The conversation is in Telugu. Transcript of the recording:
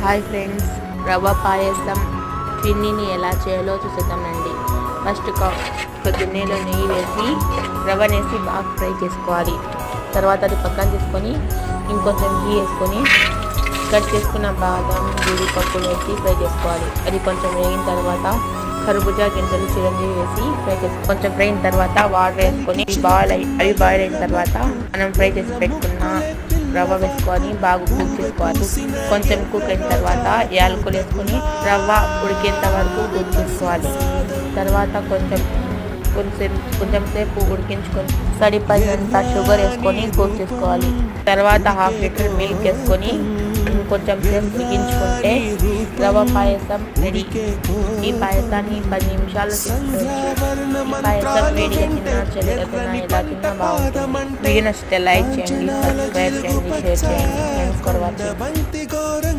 హాయ్ ఫ్రెండ్స్, రవ్వ పాయసం పిండిని ఎలా చేయాలో చూసేద్దామండి. ఫస్ట్ గిన్నెలో నెయ్యి వేసి రవ్వనేసి బాగా ఫ్రై చేసుకోవాలి. తర్వాత అది పక్కన తీసుకొని ఇంకొంచెం గీ వేసుకొని కట్ చేసుకున్న బాదం జీడిపప్పులు వేసి ఫ్రై చేసుకోవాలి. అది కొంచెం వేగిన తర్వాత కర్బూజా గింజలు చిరంజీవి వేసి ఫ్రై చేసి కొంచెం ఫ్రై అయిన తర్వాత వాటర్ వేసుకొని అవి బాయిల్ అయిన తర్వాత మనం ఫ్రై చేసి పెట్టుకున్న రవ్వ వేసుకొని బాగా కుక్ చేసుకోవాలి. కొంచెం కుక్ అయిన తర్వాత యాలకులు వేసుకొని రవ్వ ఉడికేంత వరకు కుక్ చేసుకోవాలి. తర్వాత కొంచెం సేపు ఉడికించుకొని సరిపడినంత షుగర్ వేసుకొని కుక్ చేసుకోవాలి. తర్వాత హాఫ్ లీటర్ మిల్క్ వేసుకొని కొంచెం సేపు ఉడికించుకుంటే రవ్వ పాయసం రెడీ. ఈ పాయసాన్ని 10 నిమిషాలు చేసుకోవచ్చు. ఈ పాయసం వేడిగా తిన్నా చల్లగా తిన్నా ఎలా తిన్నా బాగుంటుంది. వీడియో నచ్చితే లైక్ చేయండి, సబ్స్క్రైబ్ చేయండి, షేర్ చేయండి. Thanks for watching.